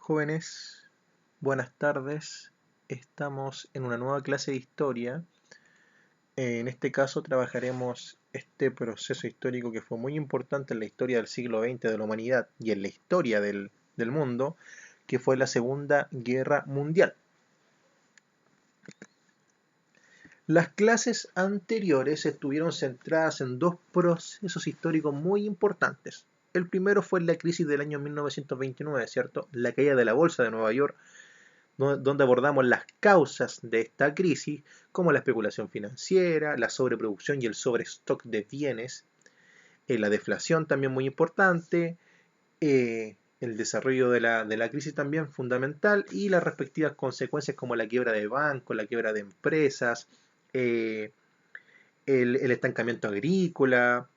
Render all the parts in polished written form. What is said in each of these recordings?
Jóvenes, buenas tardes. Estamos en una nueva clase de historia. En este caso trabajaremos este proceso histórico que fue muy importante en la historia del siglo XX de la humanidad y en la historia del mundo, que fue la Segunda Guerra Mundial. Las clases anteriores estuvieron centradas en dos procesos históricos muy importantes. El primero fue la crisis del año 1929, ¿cierto? La caída de la Bolsa de Nueva York, donde abordamos las causas de esta crisis, como la especulación financiera, la sobreproducción y el sobrestock de bienes, la deflación también muy importante, el desarrollo de la crisis también fundamental y las respectivas consecuencias como la quiebra de bancos, la quiebra de empresas, eh, el estancamiento agrícola,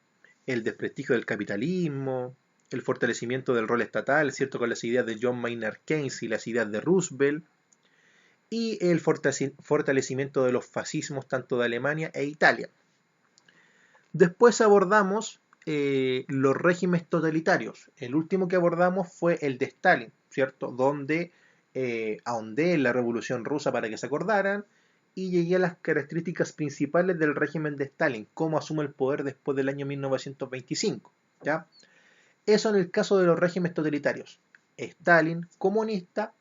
el desprestigio del capitalismo, el fortalecimiento del rol estatal, ¿cierto? Con las ideas de John Maynard Keynes y las ideas de Roosevelt, y el fortalecimiento de los fascismos tanto de Alemania e Italia. Después abordamos los regímenes totalitarios. El último que abordamos fue el de Stalin, ¿cierto? Donde ahondé en la Revolución Rusa para que se acordaran y llegué a las características principales del régimen de Stalin, cómo asume el poder después del año 1925, ¿ya? Eso en el caso de los regímenes totalitarios. Stalin, comunista,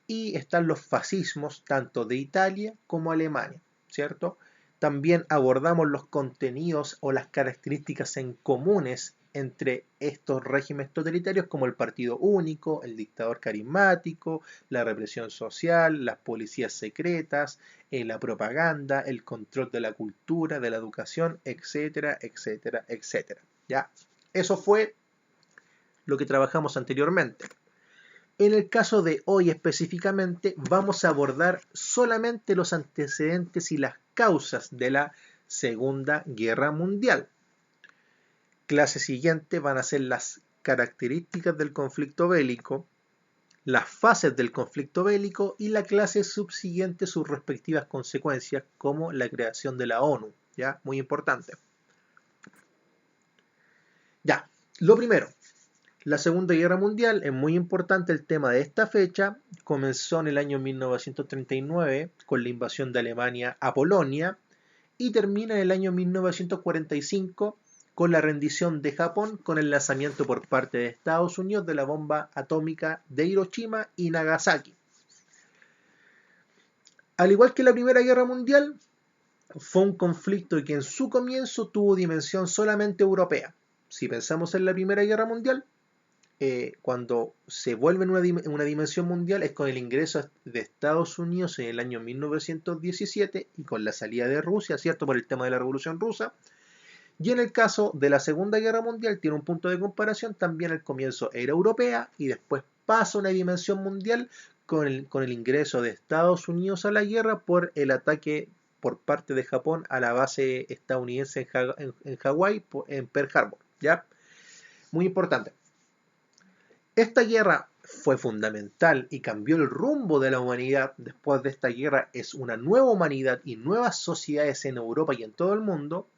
y están los fascismos tanto de Italia como Alemania, ¿cierto? También abordamos los contenidos o las características en comunes entre estos regímenes totalitarios como el partido único, el dictador carismático, la represión social, las policías secretas, la propaganda, el control de la cultura, de la educación, etcétera, etcétera, etcétera. ¿Ya? Eso fue lo que trabajamos anteriormente. En el caso de hoy específicamente, vamos a abordar solamente los antecedentes y las causas de la Segunda Guerra Mundial. Clase siguiente van a ser las características del conflicto bélico, las fases del conflicto bélico y la clase subsiguiente sus respectivas consecuencias, como la creación de la ONU. ¿Ya? Muy importante. Ya, lo primero. La Segunda Guerra Mundial es muy importante el tema de esta fecha. Comenzó en el año 1939 con la invasión de Alemania a Polonia y termina en el año 1945 con la rendición de Japón con el lanzamiento por parte de Estados Unidos de la bomba atómica de Hiroshima y Nagasaki. Al igual que la Primera Guerra Mundial, fue un conflicto que en su comienzo tuvo dimensión solamente europea. Si pensamos en la Primera Guerra Mundial, cuando se vuelve en una dimensión mundial es con el ingreso de Estados Unidos en el año 1917 y con la salida de Rusia, ¿cierto? Por el tema de la Revolución Rusa. Y en el caso de la Segunda Guerra Mundial tiene un punto de comparación, también al comienzo era europea y después pasa a una dimensión mundial con el ingreso de Estados Unidos a la guerra por el ataque por parte de Japón a la base estadounidense en Hawái, en Pearl Harbor, ¿ya? Muy importante. Esta guerra fue fundamental y cambió el rumbo de la humanidad. Después de esta guerra es una nueva humanidad y nuevas sociedades en Europa y en todo el mundo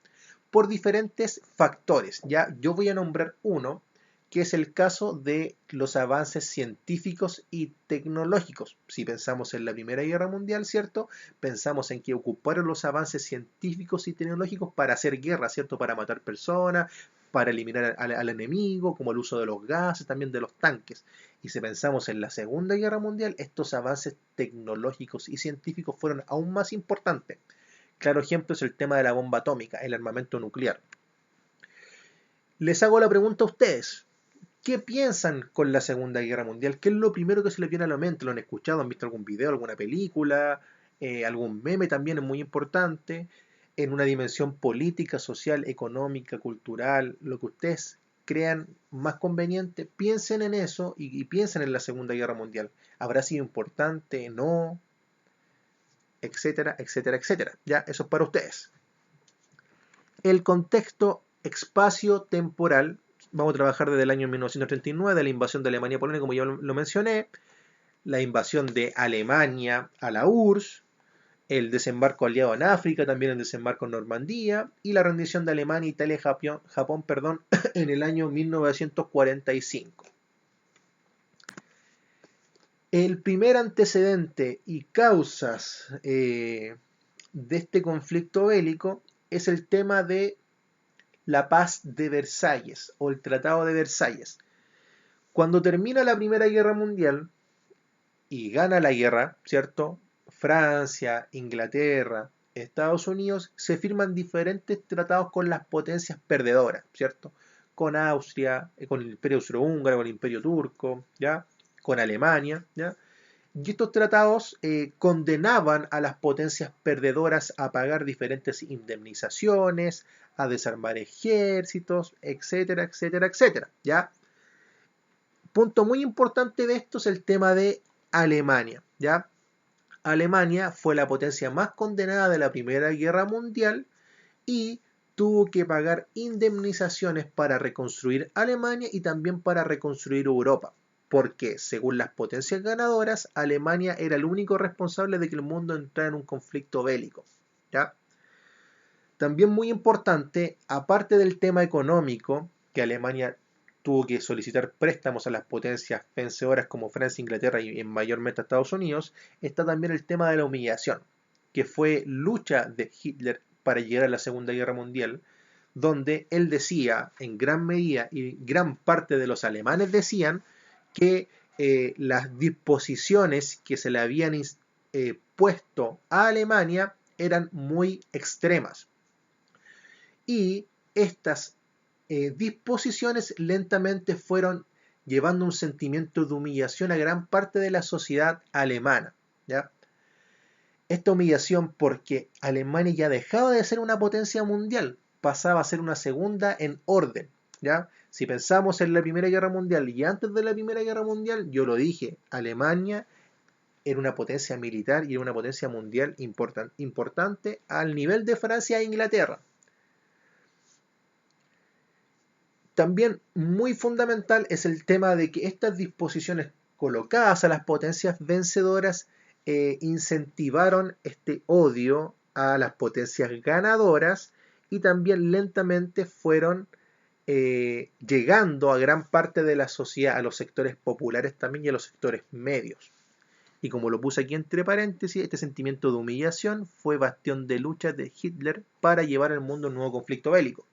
por diferentes factores. Ya yo voy a nombrar uno, que es el caso de los avances científicos y tecnológicos. Si pensamos en la Primera Guerra Mundial, ¿cierto? Pensamos en que ocuparon los avances científicos y tecnológicos para hacer guerra, ¿cierto? Para matar personas, para eliminar al enemigo, como el uso de los gases, también de los tanques. Y si pensamos en la Segunda Guerra Mundial, estos avances tecnológicos y científicos fueron aún más importantes. Claro ejemplo es el tema de la bomba atómica, el armamento nuclear. Les hago la pregunta a ustedes. ¿Qué piensan con la Segunda Guerra Mundial? ¿Qué es lo primero que se les viene a la mente? ¿Lo han escuchado? ¿Han visto algún video, alguna película? ¿Algún meme también es muy importante? En una dimensión política, social, económica, cultural, lo que ustedes crean más conveniente, piensen en eso y piensen en la Segunda Guerra Mundial. ¿Habrá sido importante? ¿No? Etcétera, etcétera, etcétera. Ya, eso es para ustedes. El contexto espacio-temporal, vamos a trabajar desde el año 1939, de la invasión de Alemania a Polonia, como ya lo mencioné, la invasión de Alemania a la URSS, el desembarco aliado en África, también el desembarco en Normandía, y la rendición de Alemania, Italia y Japón, en el año 1945. El primer antecedente y causas de este conflicto bélico es el tema de la paz de Versalles o el Tratado de Versalles. Cuando termina la Primera Guerra Mundial y gana la guerra, ¿cierto? Francia, Inglaterra, Estados Unidos, se firman diferentes tratados con las potencias perdedoras, ¿cierto? Con Austria, con el Imperio Austrohúngaro, con el Imperio Turco, ¿ya? Con Alemania, ¿ya? Y estos tratados condenaban a las potencias perdedoras a pagar diferentes indemnizaciones, a desarmar ejércitos, etcétera, etcétera, etcétera, ¿ya? Punto muy importante de esto es el tema de Alemania, ¿ya? Alemania fue la potencia más condenada de la Primera Guerra Mundial y tuvo que pagar indemnizaciones para reconstruir Alemania y también para reconstruir Europa, porque según las potencias ganadoras, Alemania era el único responsable de que el mundo entrara en un conflicto bélico, ¿ya? También muy importante, aparte del tema económico, que Alemania tuvo que solicitar préstamos a las potencias vencedoras como Francia, Inglaterra y mayormente a Estados Unidos, está también el tema de la humillación, que fue lucha de Hitler para llegar a la Segunda Guerra Mundial, donde él decía, en gran medida, y gran parte de los alemanes decían, que las disposiciones que se le habían puesto a Alemania eran muy extremas. Y estas disposiciones lentamente fueron llevando un sentimiento de humillación a gran parte de la sociedad alemana, ¿ya? Esta humillación porque Alemania ya dejaba de ser una potencia mundial, pasaba a ser una segunda en orden, ¿ya? Si pensamos en la Primera Guerra Mundial y antes de la Primera Guerra Mundial, yo lo dije, Alemania era una potencia militar y era una potencia mundial importante al nivel de Francia e Inglaterra. También muy fundamental es el tema de que estas disposiciones colocadas a las potencias vencedoras incentivaron este odio a las potencias ganadoras y también lentamente fueron llegando a gran parte de la sociedad, a los sectores populares también y a los sectores medios. Y como lo puse aquí entre paréntesis, este sentimiento de humillación fue bastión de lucha de Hitler para llevar al mundo a un nuevo conflicto bélico.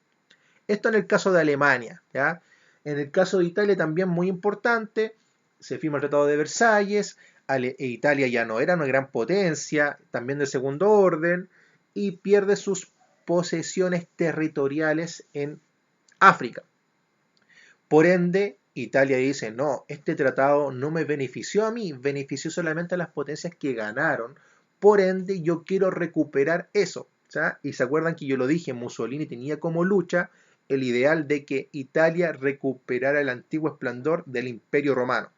Esto en el caso de Alemania, ¿ya? En el caso de Italia también muy importante, se firma el Tratado de Versalles, Italia ya no era una gran potencia, también de segundo orden, y pierde sus posesiones territoriales en África. Por ende, Italia dice, no, este tratado no me benefició a mí, benefició solamente a las potencias que ganaron, por ende yo quiero recuperar eso, ¿ya? Y se acuerdan que yo lo dije, Mussolini tenía como lucha el ideal de que Italia recuperara el antiguo esplendor del Imperio Romano.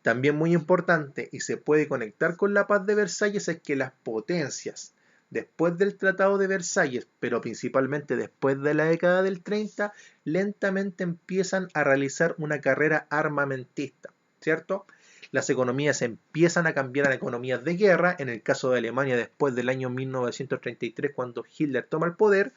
También muy importante, y se puede conectar con la paz de Versalles, es que las potencias, después del Tratado de Versalles, pero principalmente después de la década del 30, lentamente empiezan a realizar una carrera armamentista, ¿cierto? Las economías empiezan a cambiar a economías de guerra, en el caso de Alemania después del año 1933, cuando Hitler toma el poder,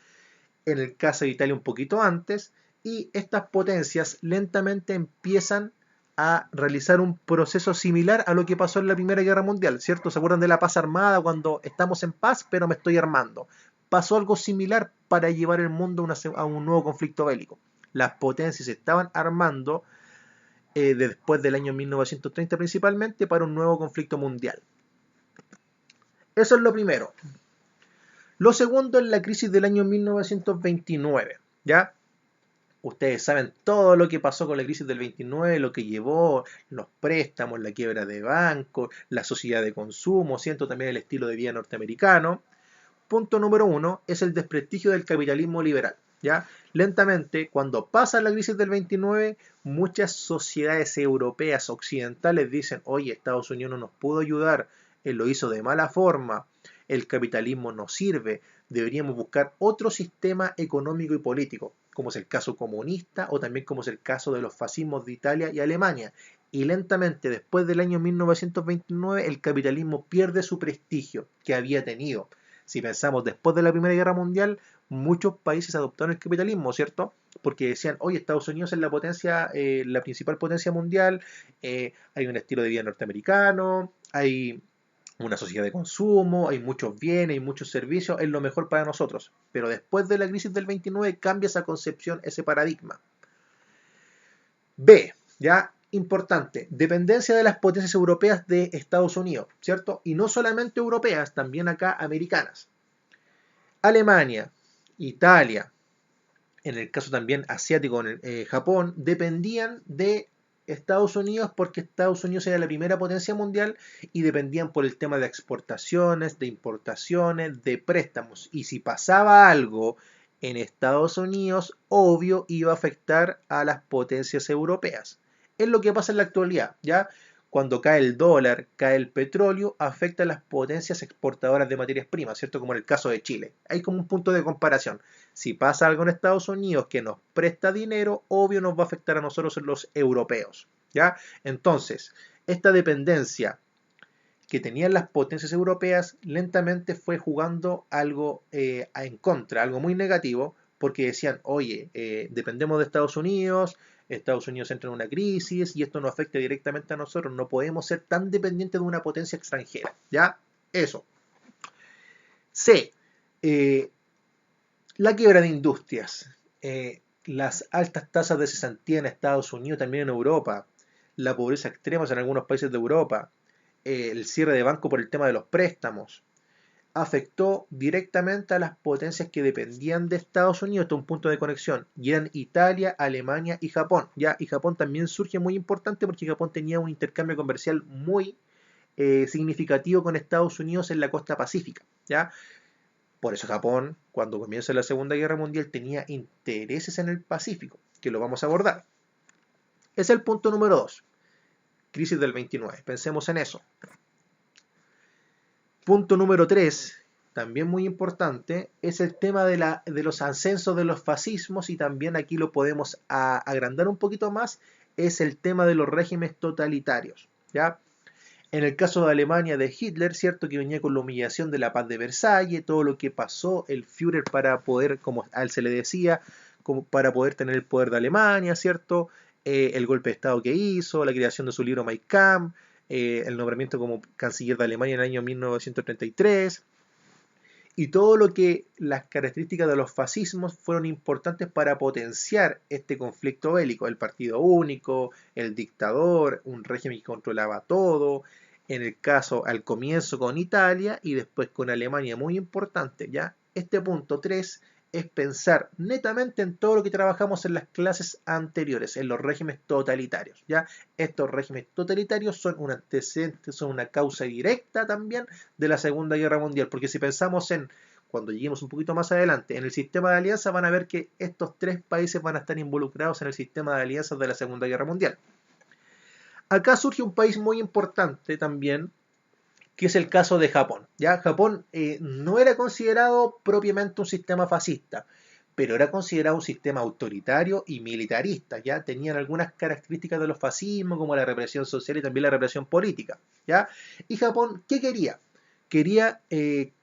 en el caso de Italia un poquito antes, y estas potencias lentamente empiezan a realizar un proceso similar a lo que pasó en la Primera Guerra Mundial, ¿cierto? ¿Se acuerdan de la paz armada cuando estamos en paz pero me estoy armando? Pasó algo similar para llevar el mundo a un nuevo conflicto bélico. Las potencias se estaban armando después del año 1930 principalmente para un nuevo conflicto mundial. Eso es lo primero. Lo segundo es la crisis del año 1929, ¿ya? Ustedes saben todo lo que pasó con la crisis del 29, lo que llevó, los préstamos, la quiebra de bancos, la sociedad de consumo, siento también el estilo de vida norteamericano. Punto número uno es el desprestigio del capitalismo liberal, ¿ya? Lentamente, cuando pasa la crisis del 29, muchas sociedades europeas occidentales dicen, oye, Estados Unidos no nos pudo ayudar, él lo hizo de mala forma, el capitalismo no sirve, deberíamos buscar otro sistema económico y político, como es el caso comunista o también como es el caso de los fascismos de Italia y Alemania. Y lentamente, después del año 1929, el capitalismo pierde su prestigio que había tenido. Si pensamos después de la Primera Guerra Mundial, muchos países adoptaron el capitalismo, ¿cierto? Porque decían, oye, Estados Unidos es la potencia, la principal potencia mundial, hay un estilo de vida norteamericano, hay una sociedad de consumo, hay muchos bienes, hay muchos servicios, es lo mejor para nosotros. Pero después de la crisis del 29 cambia esa concepción, ese paradigma. B, ya importante, dependencia de las potencias europeas de Estados Unidos, ¿cierto? Y no solamente europeas, también acá americanas. Alemania, Italia, en el caso también asiático, Japón, dependían de Estados Unidos porque Estados Unidos era la primera potencia mundial y dependían por el tema de exportaciones, de importaciones, de préstamos. Y si pasaba algo en Estados Unidos, obvio iba a afectar a las potencias europeas. Es lo que pasa en la actualidad, ¿ya? Cuando cae el dólar, cae el petróleo, afecta a las potencias exportadoras de materias primas, ¿cierto? Como en el caso de Chile. Hay como un punto de comparación. Si pasa algo en Estados Unidos que nos presta dinero, obvio nos va a afectar a nosotros los europeos, ¿ya? Entonces, esta dependencia que tenían las potencias europeas lentamente fue jugando algo en contra, algo muy negativo, porque decían, oye, dependemos de Estados Unidos entra en una crisis y esto nos afecta directamente a nosotros, no podemos ser tan dependientes de una potencia extranjera, ¿ya? Eso. C. La quiebra de industrias, las altas tasas de cesantía en Estados Unidos, también en Europa, la pobreza extrema en algunos países de Europa, el cierre de banco por el tema de los préstamos, afectó directamente a las potencias que dependían de Estados Unidos, hasta un punto de conexión, y eran Italia, Alemania y Japón. ¿Ya? Y Japón también surge muy importante porque Japón tenía un intercambio comercial muy significativo con Estados Unidos en la costa pacífica. ¿Ya? Por eso Japón, cuando comienza la Segunda Guerra Mundial, tenía intereses en el Pacífico, que lo vamos a abordar. Es el punto número 2, crisis del 29. Pensemos en eso. Punto número 3, también muy importante, es el tema de los ascensos de los fascismos y también aquí lo podemos agrandar un poquito más, es el tema de los regímenes totalitarios. ¿Ya? En el caso de Alemania de Hitler, ¿cierto? Que venía con la humillación de la paz de Versalles, todo lo que pasó el Führer para poder, como a él se le decía, como para poder tener el poder de Alemania, ¿cierto? El golpe de Estado que hizo, la creación de su libro Mein Kampf, el nombramiento como canciller de Alemania en el año 1933, y todo lo que las características de los fascismos fueron importantes para potenciar este conflicto bélico, el partido único, el dictador, un régimen que controlaba todo, en el caso al comienzo con Italia y después con Alemania, muy importante, ¿ya? Este punto 3 es pensar netamente en todo lo que trabajamos en las clases anteriores, en los regímenes totalitarios, ¿ya? Estos regímenes totalitarios son un antecedente, son una causa directa también de la Segunda Guerra Mundial, porque si pensamos en, cuando lleguemos un poquito más adelante, en el sistema de alianzas, van a ver que estos tres países van a estar involucrados en el sistema de alianzas de la Segunda Guerra Mundial. Acá surge un país muy importante también, que es el caso de Japón. ¿Ya? Japón no era considerado propiamente un sistema fascista, pero era considerado un sistema autoritario y militarista. ¿Ya? Tenían algunas características de los fascismos, como la represión social y también la represión política. ¿Ya? Y Japón, ¿qué quería? Quería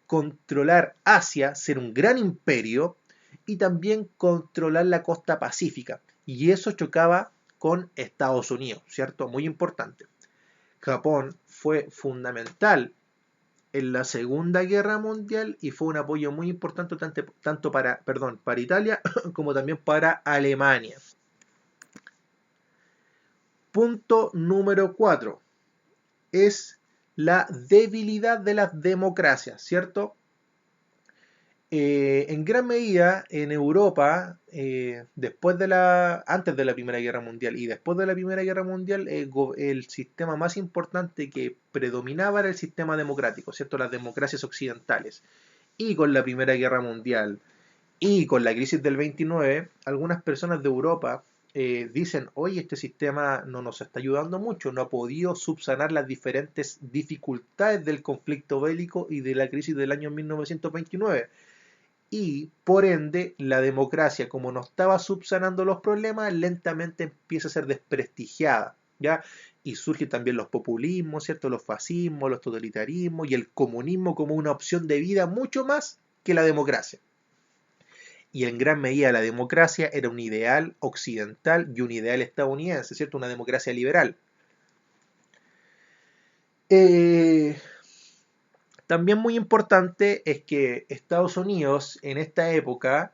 controlar Asia, ser un gran imperio y también controlar la costa pacífica. Y eso chocaba con Estados Unidos, ¿cierto? Muy importante. Japón fue fundamental en la Segunda Guerra Mundial y fue un apoyo muy importante tanto para Italia como también para Alemania. Punto número 4 es la debilidad de las democracias, ¿cierto? En gran medida en Europa, antes de la Primera Guerra Mundial y después de la Primera Guerra Mundial, el sistema más importante que predominaba era el sistema democrático, ¿cierto? Las democracias occidentales. Y con la Primera Guerra Mundial y con la crisis del 29, algunas personas de Europa dicen, oye, este sistema no nos está ayudando mucho, no ha podido subsanar las diferentes dificultades del conflicto bélico y de la crisis del año 1929 y por ende la democracia, como no estaba subsanando los problemas, lentamente empieza a ser desprestigiada, ¿ya? Y surgen también los populismos, ¿cierto? Los fascismos, los totalitarismos y el comunismo como una opción de vida mucho más que la democracia. y en gran medida la democracia era un ideal occidental y un ideal estadounidense, ¿cierto? Una democracia liberal. También muy importante es que Estados Unidos en esta época,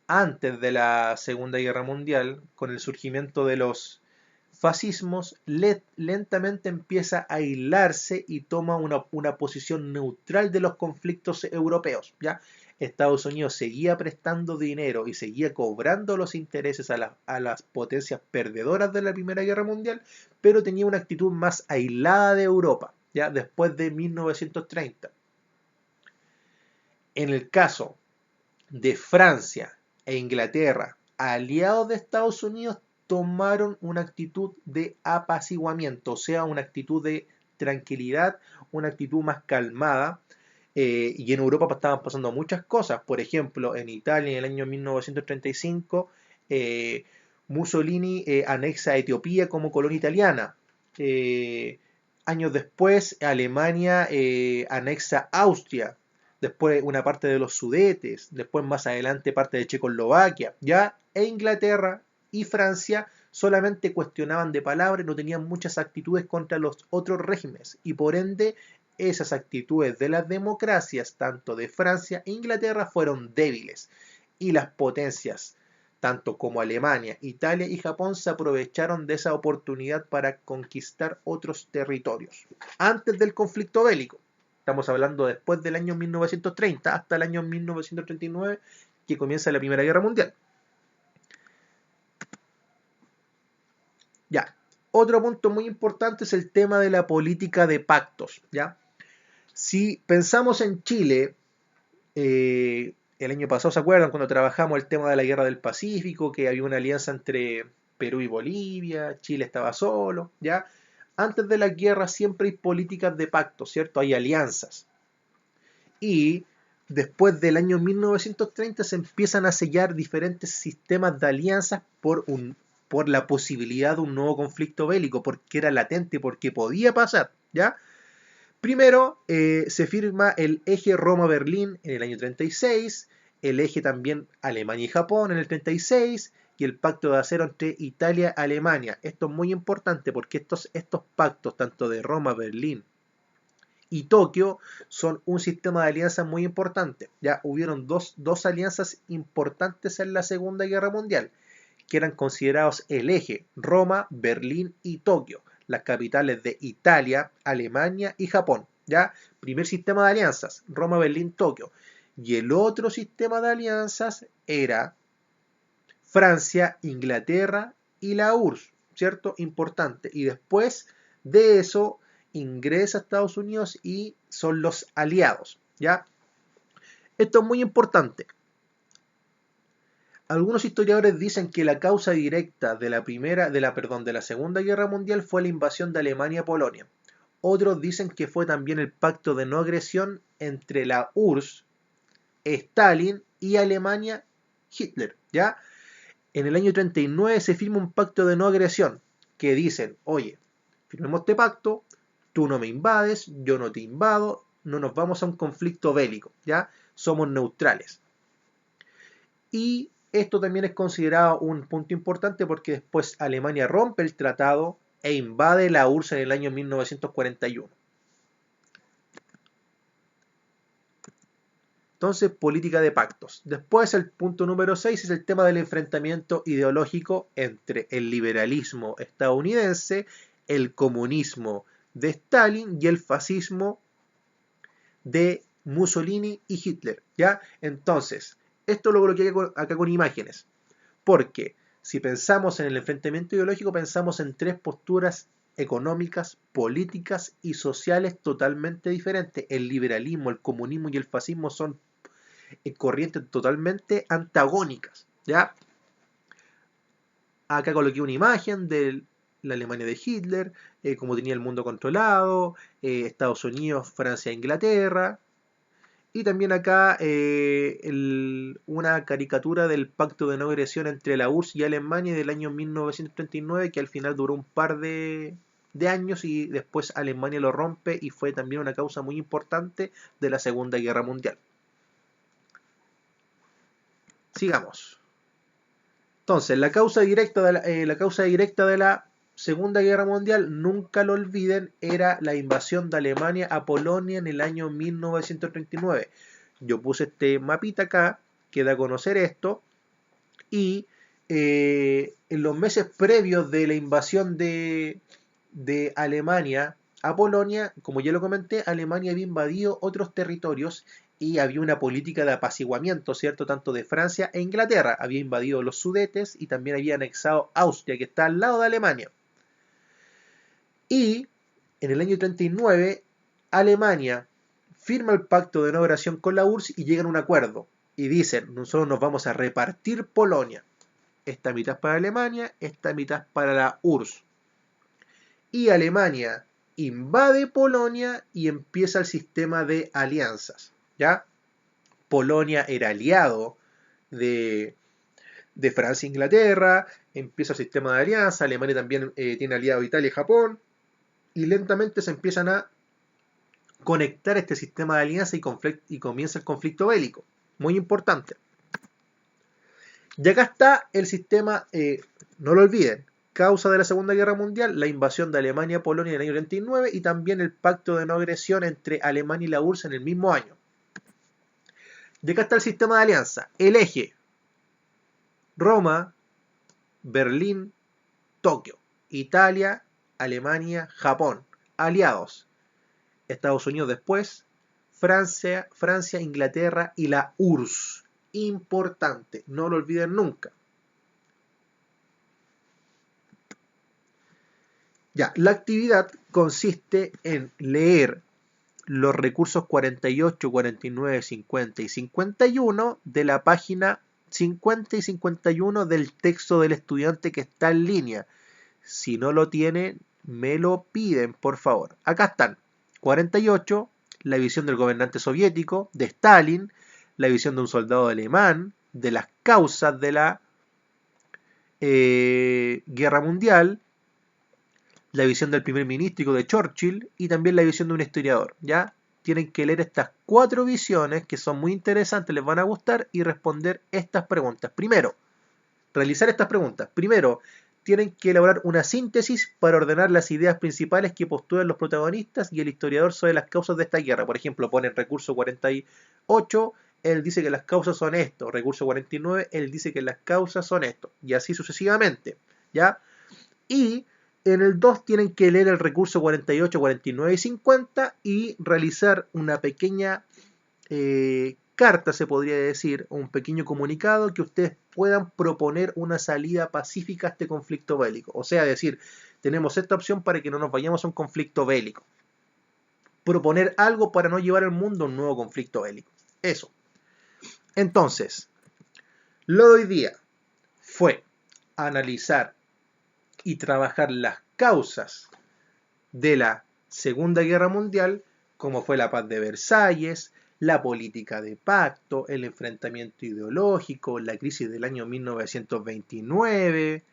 antes de la Segunda Guerra Mundial, con el surgimiento de los fascismos, lentamente empieza a aislarse y toma una posición neutral de los conflictos europeos. ¿Ya? Estados Unidos seguía prestando dinero y seguía cobrando los intereses a las potencias perdedoras de la Primera Guerra Mundial, pero tenía una actitud más aislada de Europa, ¿ya? Después de 1930. En el caso de Francia e Inglaterra, aliados de Estados Unidos, tomaron una actitud de apaciguamiento, o sea, una actitud de tranquilidad, una actitud más calmada. Y en Europa estaban pasando muchas cosas. Por ejemplo, en Italia en el año 1935, Mussolini anexa a Etiopía como colonia italiana. Años después, Alemania anexa Austria, después una parte de los Sudetes, después más adelante parte de Checoslovaquia, ya, e Inglaterra y Francia solamente cuestionaban de palabra y no tenían muchas actitudes contra los otros regímenes, y por ende esas actitudes de las democracias, tanto de Francia e Inglaterra, fueron débiles, y las potencias, tanto como Alemania, Italia y Japón, se aprovecharon de esa oportunidad para conquistar otros territorios. Antes del conflicto bélico, estamos hablando después del año 1930 hasta el año 1939, que comienza la Primera Guerra Mundial. Ya. Otro punto muy importante es el tema de la política de pactos, ¿ya? Si pensamos en Chile, el año pasado, ¿se acuerdan? Cuando trabajamos el tema de la Guerra del Pacífico, que había una alianza entre Perú y Bolivia, Chile estaba solo, ¿ya? Antes de la guerra siempre hay políticas de pacto, ¿cierto? Hay alianzas. Y después del año 1930 se empiezan a sellar diferentes sistemas de alianzas por la posibilidad de un nuevo conflicto bélico, porque era latente, porque podía pasar, ¿ya? Primero se firma el eje Roma-Berlín en el año 36, el eje también Alemania y Japón en el 36 y el pacto de acero entre Italia y Alemania. Esto es muy importante porque estos pactos, tanto de Roma, Berlín y Tokio, son un sistema de alianzas muy importante. Ya hubieron dos alianzas importantes en la Segunda Guerra Mundial, que eran considerados el eje Roma, Berlín y Tokio, las capitales de Italia, Alemania y Japón. ¿Ya? Primer sistema de alianzas, Roma, Berlín, Tokio. Y el otro sistema de alianzas era Francia, Inglaterra y la URSS, ¿cierto? Importante. Y después de eso ingresa a Estados Unidos y son los aliados, ¿ya? Esto es muy importante. Algunos historiadores dicen que la causa directa de la Segunda Guerra Mundial fue la invasión de Alemania a Polonia. Otros dicen que fue también el pacto de no agresión entre la URSS, Stalin y Alemania, Hitler, ¿ya? En el año 39 se firma un pacto de no agresión que dicen, oye, firmemos este pacto, tú no me invades, yo no te invado, no nos vamos a un conflicto bélico, ¿ya? Somos neutrales. Y esto también es considerado un punto importante porque después Alemania rompe el tratado e invade la URSS en el año 1941. Entonces, política de pactos. Después, el punto número 6 es el tema del enfrentamiento ideológico entre el liberalismo estadounidense, el comunismo de Stalin y el fascismo de Mussolini y Hitler, ¿ya? Entonces, esto lo coloqué acá con imágenes, porque si pensamos en el enfrentamiento ideológico, pensamos en tres posturas económicas, políticas y sociales totalmente diferentes. El liberalismo, el comunismo y el fascismo son corrientes totalmente antagónicas, ¿ya? Acá coloqué una imagen de la Alemania de Hitler, como tenía el mundo controlado, Estados Unidos, Francia e Inglaterra. Y también acá una caricatura del pacto de no agresión entre la URSS y Alemania del año 1939, que al final duró un par de años y después Alemania lo rompe y fue también una causa muy importante de la Segunda Guerra Mundial. Sigamos. Entonces, la causa directa de la Segunda Guerra Mundial, nunca lo olviden, era la invasión de Alemania a Polonia en el año 1939. Yo puse este mapita acá, que da a conocer esto, y en los meses previos de la invasión de Alemania a Polonia, como ya lo comenté, Alemania había invadido otros territorios y había una política de apaciguamiento, ¿cierto? Tanto de Francia e Inglaterra. Había invadido los Sudetes y también había anexado Austria, que está al lado de Alemania. Y en el año 39, Alemania firma el pacto de no agresión con la URSS y llegan a un acuerdo. Y dicen, nosotros nos vamos a repartir Polonia. Esta mitad es para Alemania, esta mitad es para la URSS. Y Alemania invade Polonia y empieza el sistema de alianzas. ¿Ya? Polonia era aliado de Francia e Inglaterra, empieza el sistema de alianza, Alemania también tiene aliado Italia y Japón, y lentamente se empiezan a conectar este sistema de alianza y comienza el conflicto bélico. Muy importante. Y acá está el sistema, no lo olviden, causa de la Segunda Guerra Mundial, la invasión de Alemania a Polonia en el año 39 y también el pacto de no agresión entre Alemania y la URSS en el mismo año. Y acá está el sistema de alianza. El eje: Roma, Berlín, Tokio. Italia, Alemania, Japón. Aliados: Estados Unidos después, Francia, Inglaterra y la URSS. Importante, no lo olviden nunca. Ya, la actividad consiste en leer los recursos 48, 49, 50 y 51 de la página 50 y 51 del texto del estudiante que está en línea. Si no lo tienen, me lo piden, por favor. Acá están. 48, la visión del gobernante soviético, de Stalin, la visión de un soldado alemán, de las causas de la Guerra Mundial, la visión del primer ministro de Churchill y también la visión de un historiador. ¿Ya? Tienen que leer estas 4 visiones que son muy interesantes, les van a gustar y responder estas preguntas. Primero, realizar estas preguntas. Primero, tienen que elaborar una síntesis para ordenar las ideas principales que postulan los protagonistas y el historiador sobre las causas de esta guerra. Por ejemplo, ponen recurso 48, él dice que las causas son esto. Recurso 49, él dice que las causas son esto. Y así sucesivamente. ¿Ya? Y en el 2 tienen que leer el recurso 48, 49 y 50 y realizar una pequeña carta, se podría decir, un pequeño comunicado que ustedes puedan proponer una salida pacífica a este conflicto bélico. O sea, decir, tenemos esta opción para que no nos vayamos a un conflicto bélico. Proponer algo para no llevar al mundo a un nuevo conflicto bélico. Eso. Entonces, lo de hoy día fue analizar y trabajar las causas de la Segunda Guerra Mundial, como fue la paz de Versalles, la política de pacto, el enfrentamiento ideológico, la crisis del año 1929,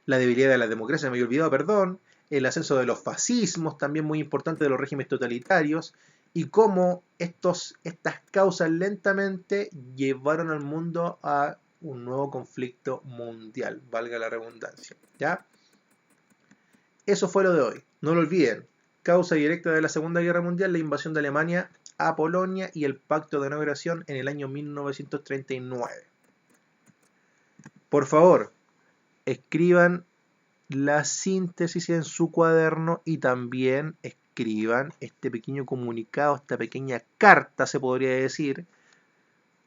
la debilidad de la democracia, me había olvidado, perdón, el ascenso de los fascismos, también muy importante, de los regímenes totalitarios, y cómo estas causas lentamente llevaron al mundo a un nuevo conflicto mundial, valga la redundancia, ¿ya? Eso fue lo de hoy. No lo olviden. Causa directa de la Segunda Guerra Mundial, la invasión de Alemania a Polonia y el pacto de no agresión en el año 1939. Por favor, escriban la síntesis en su cuaderno y también escriban este pequeño comunicado, esta pequeña carta, se podría decir,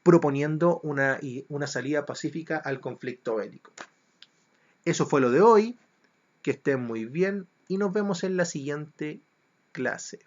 proponiendo una salida pacífica al conflicto bélico. Eso fue lo de hoy. Que estén muy bien y nos vemos en la siguiente clase.